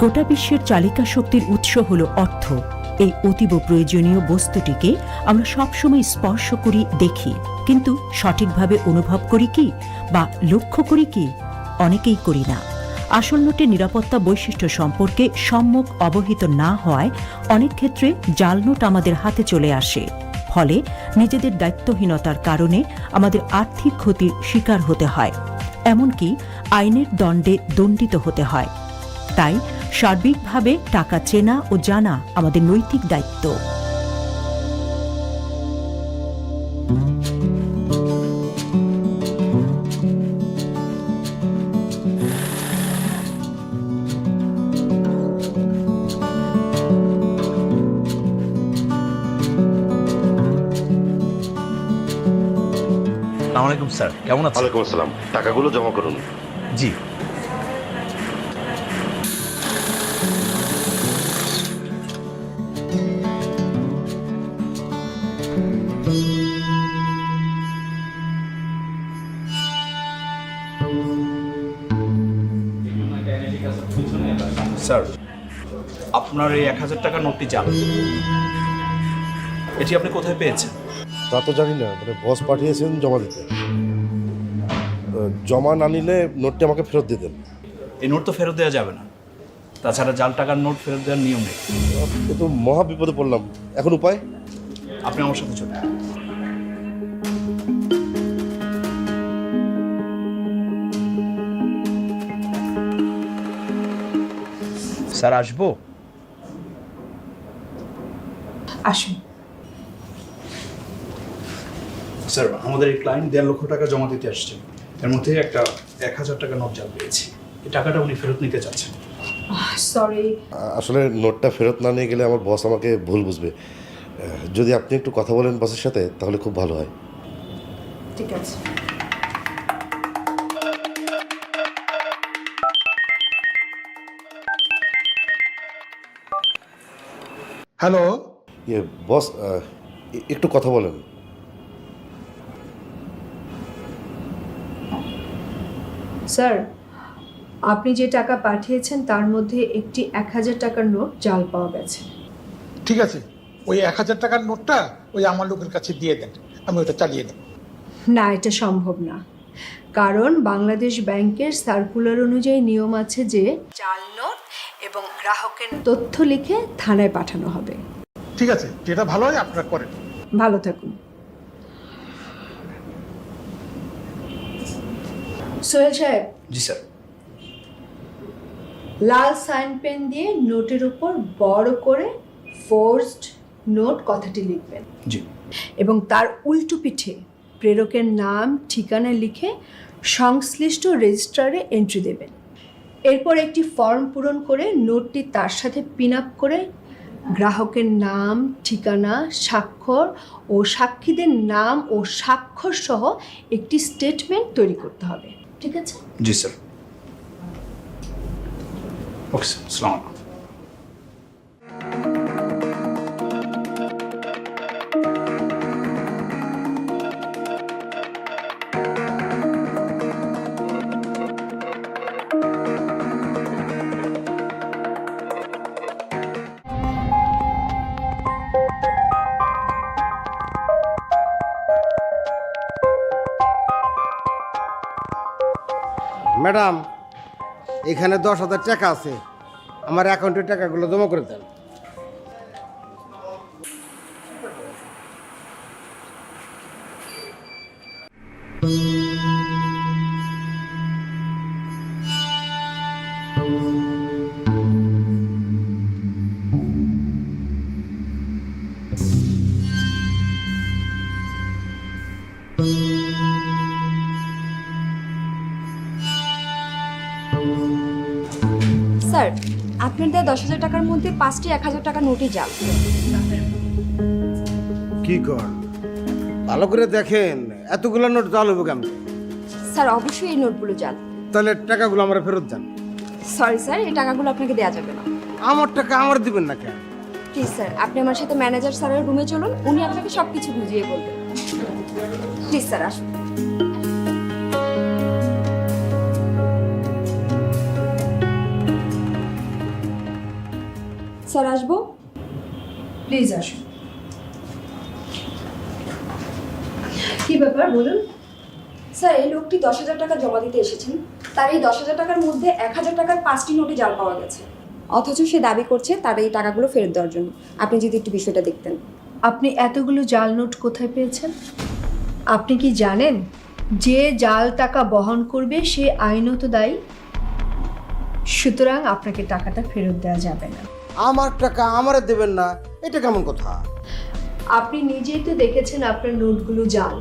গোটা বিশ্বের চালিকা শক্তির উৎস হল অর্থ। এই অতীব প্রয়োজনীয় বস্তুটিকে আমরা সবসময় স্পর্শ করি, দেখি, কিন্তু সঠিকভাবে অনুভব করি কি বা লক্ষ্য করি কি? অনেকেই করি না। আসল নোটের নিরাপত্তা বৈশিষ্ট্য সম্পর্কে সম্যক অবহিত না হওয়ায় অনেক ক্ষেত্রে জাল নোট আমাদের হাতে চলে আসে। ফলে নিজেদের দায়িত্বহীনতার কারণে আমাদের আর্থিক ক্ষতির শিকার হতে হয়, এমনকি আইনের দণ্ডে দণ্ডিত হতে হয়। তাই সার্বিকভাবে টাকা চেনা ও জানা আমাদের নৈতিক দায়িত্ব। আসসালামু আলাইকুম স্যার, কেমন আছেন? ওয়ালাইকুম আসসালাম। টাকাগুলো জমা করুন। জি। স্যার, আপনার এই 1000 টাকার নোটটি জাল। এটি আপনি কোথায় পেয়েছেন? তা তো জানি না, মানে বস পাঠিয়েছেন জমা দিতে। জমা না নিলে নোটটি আমাকে ফেরত দিতেন। এই নোট তো ফেরত দেওয়া যাবে না, তাছাড়া জাল টাকার নোট ফেরত দেওয়ার নিয়ম নেই। এ তো মহা বিপদে পড়লাম, এখন উপায়? আপনি আমার সাথে চলুন। স্যার, আসবো? আসুন। স্যার, আমাদের এই ক্লায়েন্ট 1.5 লক্ষ টাকা জমা দিতে আসছেন, এর মধ্যে একটা 1000 টাকা নোট জাল পেয়েছি। এই টাকাটা উনি ফেরত নিতে চাচ্ছেন। সরি, আসলে নোটটা ফেরত না নিয়ে গেলে আমার বস আমাকে ভুল বুঝবে। যদি আপনি একটু কথা বলেন বসের সাথে তাহলে খুব ভালো হয়। ঠিক আছে। হ্যালো, বস, একটু কথা বলেন। স্যার, আপনি যে টাকা পাঠিয়েছেন তার মধ্যে একটি 1000 টাকার নোট জাল পাওয়া গেছে। ঠিক আছে, ওই 1000 টাকার নোটটা ওই আমার লোকের কাছে দিয়ে দেন, আমি ওটা চালিয়ে নেব। না, এটা সম্ভব না, কারণ বাংলাদেশ ব্যাংকের সার্কুলার অনুযায়ী নিয়ম আছে যে জাল নোট এবং গ্রাহকের তথ্য লিখে থানায় পাঠানো হবে। ঠিক আছে, যেটা ভালো হয় আপনারা করেন। ভালো থাকুন। সোহেল সাহেব, জি স্যার। লাল সাইন পেন দিয়ে নোটের উপর বড় করে ফোর্সড নোট কথাটি লিখবেন জি। এবং তার উল্টো পিঠে প্রেরকের নাম ঠিকানা লিখে সংশ্লিষ্ট রেজিস্ট্রারে এন্ট্রি দেবেন। এরপর একটি ফর্ম পূরণ করে নোটটি তার সাথে পিন আপ করে গ্রাহকের নাম, ঠিকানা, স্বাক্ষর ও সাক্ষীদের নাম ও স্বাক্ষর সহ একটি স্টেটমেন্ট তৈরি করতে হবে। ঠিক আছে? জি স্যার। ওকে স্যার, আসসালামু আলাইকুম। ম্যাডাম, এখানে 10,000 টাকা আছে, আমার অ্যাকাউন্টের টাকাগুলো জমা করে দেন। স্যার, আপনার দেওয়া 10,000 টাকার মধ্যে 5টি 1000 টাকা নোটই জাল। কি কর, ভালো করে দেখেন, এতগুলো নোট জাল হবো কেমন? স্যার, অবশ্যই এই নোটগুলো জাল। তাহলে টাকাগুলো আমরা ফেরত দেন। সরি স্যার, এই টাকাগুলো আপনাকে দেওয়া যাবে না। আমার টাকা আমার দিবেন না কেন? প্লিজ স্যার, আপনি আমার সাথে ম্যানেজার স্যারের রুমে চলুন, উনি আপনাকে সব কিছু বুঝিয়ে বলবেন। প্লিজ স্যার, আসুন। স্যার আসবো? প্লিজ আসুন। কি ব্যাপার বলুন? স্যার এই লোকটি 10,000 টাকা জমা দিতে এসেছেন, তার এই 10,000 টাকার মধ্যে 1,000 টাকার 5টি নোটে জাল পাওয়া গেছে, অথচ সে দাবি করছে তার এই টাকাগুলো ফেরত দেওয়ার জন্য। আপনি যদি একটু বিষয়টা দেখতেন। আপনি এতগুলো জাল নোট কোথায় পেয়েছেন? আপনি কি জানেন যে জাল টাকা বহন করবে সে আইনত দায়ী? সুতরাং আপনাকে টাকাটা ফেরত দেওয়া যাবে না। আমার টাকা আমারে দেবেন না, এটা কেমন কথা? আপনি নিজেই তো দেখেছেন আপনার নোটগুলো জাল।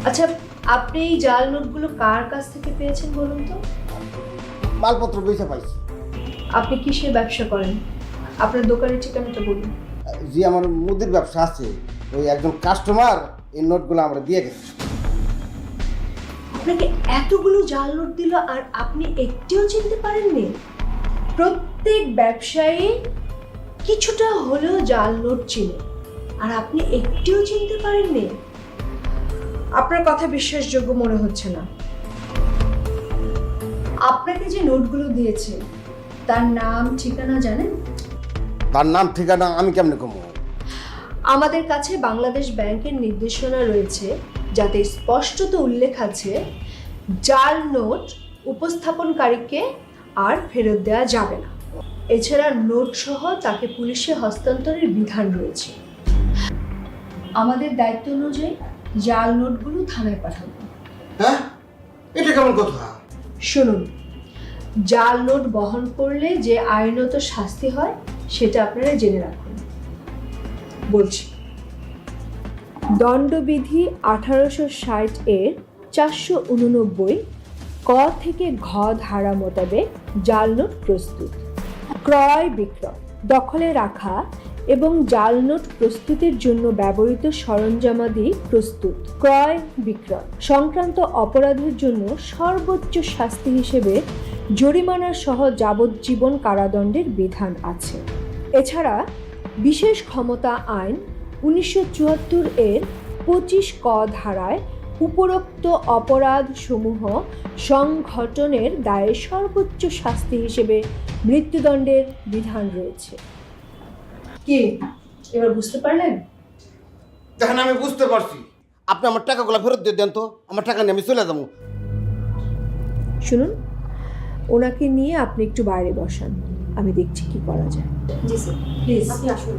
আচ্ছা, আপনি এই জাল নোটগুলো কার কাছ থেকে পেয়েছেন বলুন তো? মালপত্র বেচে পাইছি। আপনি কিসের ব্যবসা করেন? আপনার দোকানের ঠিকানাটা বলুন। যে আমার মুদির ব্যবসা আছে, ওই একজন কাস্টমার এই নোটগুলো আমরা দিয়ে গেছে। আপনাকে এতগুলো জাল নোট দিল আর আপনি একটিও চিনতে পারেননি? প্রত্যেক ব্যবসায়ী কিছুটা হলেও জাল নোট চিনে, আর আপনি একটিও চিনতে পারেননি? আপনার কথা বিশ্বাসযোগ্য মনে হচ্ছে না। আপনাকে যে নোটগুলো দিয়েছে তার নাম ঠিকানা জানেন? তার নাম ঠিকানা আমি কেমনে কমো? আমাদের কাছে বাংলাদেশ ব্যাংকের নির্দেশনা রয়েছে, যাতে স্পষ্টত উল্লেখ আছে জাল নোট উপস্থাপনকারীকে আর ফেরত দেওয়া যাবে না। এছাড়া নোট সহ তাকে পুলিশে হস্তান্তরের বিধান রয়েছে। আমাদের দায়িত্ব অনুযায়ী জাল নোটগুলো থানায় পাঠাবো। হ্যাঁ, এটা কেমন কথা? শুনুন, জাল নোট বহন করলে যে আইনত শাস্তি হয় সেটা আপনারা জেনে রাখুন। বলছি, দণ্ডবিধি 1860 এর 489 ক থেকে ঘ ধারা মোতাবেক জাল নোট প্রস্তুত, ক্রয় বিক্রয়, দখলে রাখা এবং জাল নোট প্রস্তুতির জন্য ব্যবহৃত সরঞ্জামাদি প্রস্তুত, ক্রয় বিক্রয় সংক্রান্ত অপরাধের জন্য সর্বোচ্চ শাস্তি হিসেবে জরিমানা সহ যাবজ্জীবন কারাদণ্ডের বিধান আছে। এছাড়া বিশেষ ক্ষমতা আইন 1974 এর 25 ক ধারায় উপরোক্ত অপরাধসমূহ সংঘটনের দায়ে সর্বোচ্চ শাস্তি হিসেবে মৃত্যুদণ্ডের বিধান রয়েছে। কি এবার বুঝতে পারলেন? দেখেন, আমি বুঝতে পারছি। আপনি আমার টাকাগুলো ফেরত দিয়ে দেন তো, আমার টাকা নিয়ে আমি চলে যাবো। শুনুন, ওনাকে নিয়ে আপনি একটু বাইরে বসান, আমি দেখছি কি করা যায়। জি স্যার, প্লিজ আপনি আসুন।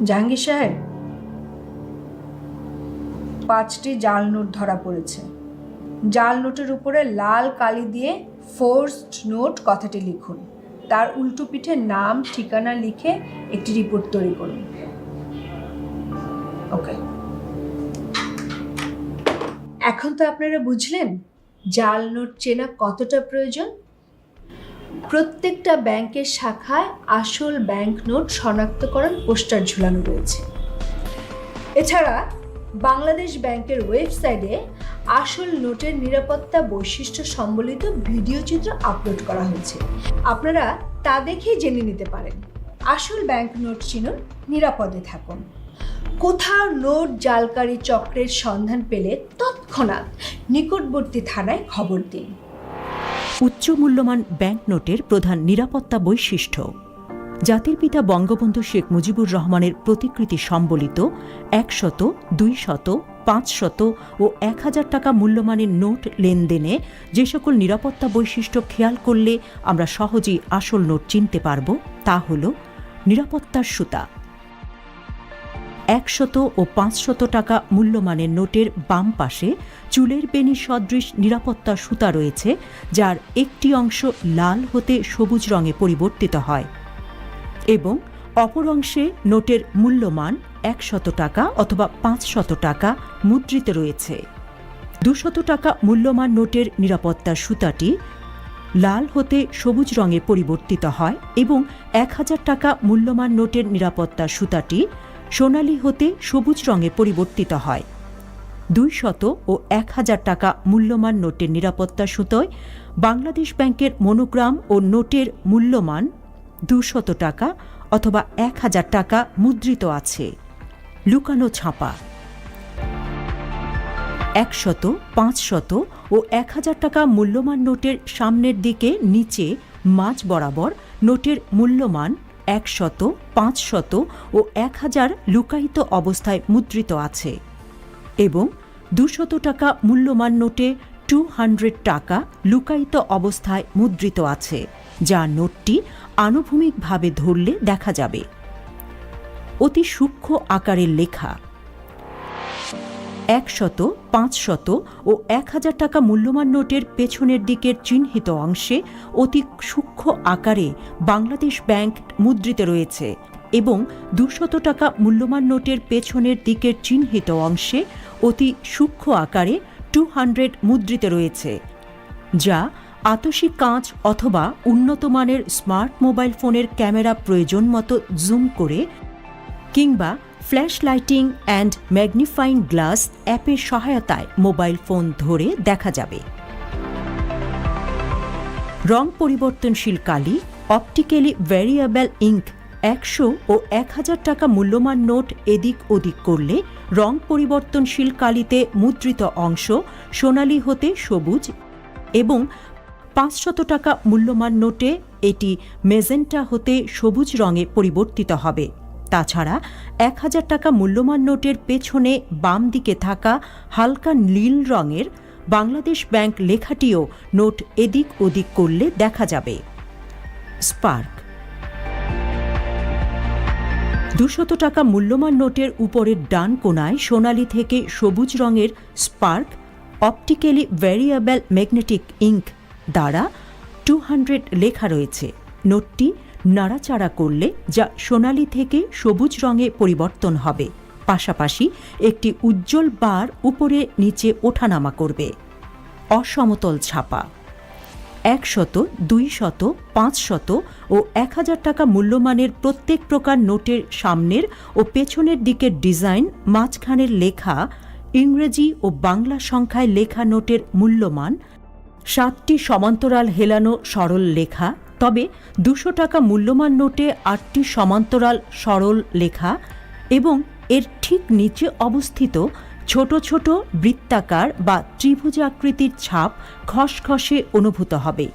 জাহাঙ্গীর সাহেব, 5টি জাল নোট ধরা পড়েছে। জাল নোটের উপরে লাল কালি দিয়ে ফোর্সড নোট কথাটি লিখুন, তার উল্টো পিঠে নাম ঠিকানা লিখে একটি রিপোর্ট তৈরি করুন। ওকে, এখন তো আপনারা বুঝলেন জাল নোট চেনা কতটা প্রয়োজন। প্রত্যেকটা ব্যাংকের শাখায় আসল ব্যাংক নোট শনাক্তকরণ পোস্টার ঝুলানো রয়েছে। এছাড়া বাংলাদেশ ব্যাংকের ওয়েবসাইটে আসল নোটের নিরাপত্তা বৈশিষ্ট্য সম্বলিত ভিডিও চিত্র আপলোড করা হয়েছে, আপনারা তা দেখেই জেনে নিতে পারেন। আসল ব্যাংক নোট চিনুন, নিরাপদে থাকুন। কোথাও নোট জালকারী চক্রের সন্ধান পেলে তৎক্ষণাৎ নিকটবর্তী থানায় খবর দিন। উচ্চ মূল্যমান ব্যাংক নোটের প্রধান নিরাপত্তা বৈশিষ্ট্য: জাতির পিতা বঙ্গবন্ধু শেখ মুজিবুর রহমানের প্রতিকৃতি সম্বলিত 100, 200, 500 ও 1000 টাকা মূল্যমানের নোট লেনদেনে যে সকল নিরাপত্তা বৈশিষ্ট্য খেয়াল করলে আমরা সহজেই আসল নোট চিনতে পারব, তা হল নিরাপত্তার সুতা। 100 ও 500 টাকা মূল্যমানের নোটের বাম পাশে চুলের বেনি সদৃশ নিরাপত্তা সুতা রয়েছে, যার একটি অংশ লাল হতে সবুজ রঙে পরিবর্তিত হয় এবং অপর অংশে নোটের মূল্যমান 100 টাকা অথবা 500 টাকা মুদ্রিত রয়েছে। 200 টাকা মূল্যমান নোটের নিরাপত্তার সুতাটি লাল হতে সবুজ রঙে পরিবর্তিত হয় এবং 1000 টাকা মূল্যমান নোটের নিরাপত্তার সুতাটি সোনালী হতে সবুজ রঙে পরিবর্তিত হয়। 200 ও 1000 টাকা মূল্যমান নোটের নিরাপত্তা সুতোয় বাংলাদেশ ব্যাংকের মনোগ্রাম ও নোটের মূল্যমান 200 টাকা অথবা 1000 টাকা মুদ্রিত আছে। লুকানো ছাপা: 100, 500 ও 1000 টাকা মূল্যমান নোটের সামনের দিকে নিচে মাঝ বরাবর নোটের মূল্যমান 100, 500 ও 1000 লুকায়িত অবস্থায় মুদ্রিত আছে এবং 200 টাকা মূল্যমান নোটে 200 টাকা লুকায়িত অবস্থায় মুদ্রিত আছে, যা নোটটি আনুভূমিকভাবে ধরলে দেখা যাবে। অতি সূক্ষ্ম আকারের লেখা। 100, 500 ও 1000 টাকা মূল্যমান নোটের পেছনের দিকের চিহ্নিত অংশে অতি সূক্ষ্ম আকারে বাংলাদেশ ব্যাংক মুদ্রিত রয়েছে এবং 200 টাকা মূল্যমান নোটের পেছনের দিকের চিহ্নিত অংশে অতি সূক্ষ্ম আকারে 200 মুদ্রিত রয়েছে, যা আতশী কাঁচ অথবা উন্নত মানের স্মার্ট মোবাইল ফোনের ক্যামেরা প্রয়োজন মতো জুম করে কিংবা flash lighting and magnifying glass অ্যাপের সহায়তায় মোবাইল ফোন ধরে দেখা যাবে। রং পরিবর্তনশীল কালি, অপটিক্যালি ভ্যারিয়েবল ইঙ্ক 100 ও 1000 টাকা মূল্যমান নোট এদিক ওদিক করলে রং পরিবর্তনশীল কালিতে মুদ্রিত অংশ সোনালি হতে সবুজ এবং 500 টাকা মূল্যমান নোটে এটি মেজেন্টা হতে সবুজ রঙে পরিবর্তিত হবে। তাছাড়া 1000 টাকা মূল্যমান নোটের পেছনে বাম দিকে থাকা হালকা নীল রঙের বাংলাদেশ ব্যাংক লেখাটিও নোট এদিক ওদিক করলে দেখা যাবে। স্পার্ক। 200 টাকা মূল্যমান নোটের উপরের ডান কোণায় সোনালি থেকে সবুজ রঙের spark optically variable magnetic ink দ্বারা 200 লেখা রয়েছে। নোটটি নাড়াচাড়া করলে যা সোনালি থেকে সবুজ রঙে পরিবর্তন হবে, পাশাপাশি একটি উজ্জ্বল বার উপরে নিচে ওঠানামা করবে। অসমতল ছাপা। 100, 200, 500 ও 1000 টাকা মূল্যমানের প্রত্যেক প্রকার নোটের সামনের ও পেছনের দিকের ডিজাইন, মাঝখানের লেখা, ইংরেজি ও বাংলা সংখ্যায় লেখা নোটের মূল্যমান, 7টি সমান্তরাল হেলানো সরল লেখা, তবে 200 টাকা মূল্যমান নোটে 8টি সমান্তরাল সরল লেখা এবং এর ঠিক নিচে অবস্থিত ছোট ছোট বৃত্তাকার বা ত্রিভুজাকৃতির ছাপ খসখসে অনুভূত হবে।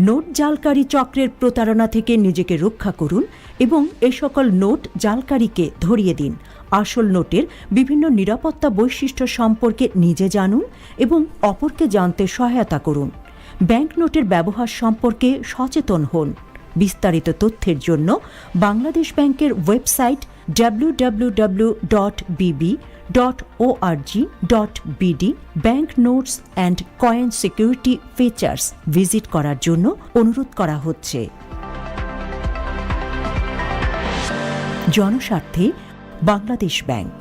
নোট জালকারি চক্রের প্রতারণা থেকে নিজেকে রক্ষা করুন এবং এ সকল নোট জালকারিকে ধরিয়ে দিন। আসল নোটের বিভিন্ন নিরাপত্তা বৈশিষ্ট্য সম্পর্কে নিজে জানুন এবং অপরকে জানতে সহায়তা করুন। ব্যাংক নোটের ব্যবহার সম্পর্কে সচেতন হন। বিস্তারিত তথ্যের জন্য বাংলাদেশ ব্যাংকের website www.bb.org.bd bank notes and coin security features visit করার জন্য অনুরোধ করা হচ্ছে। জনস্বার্থে বাংলাদেশ ব্যাংক।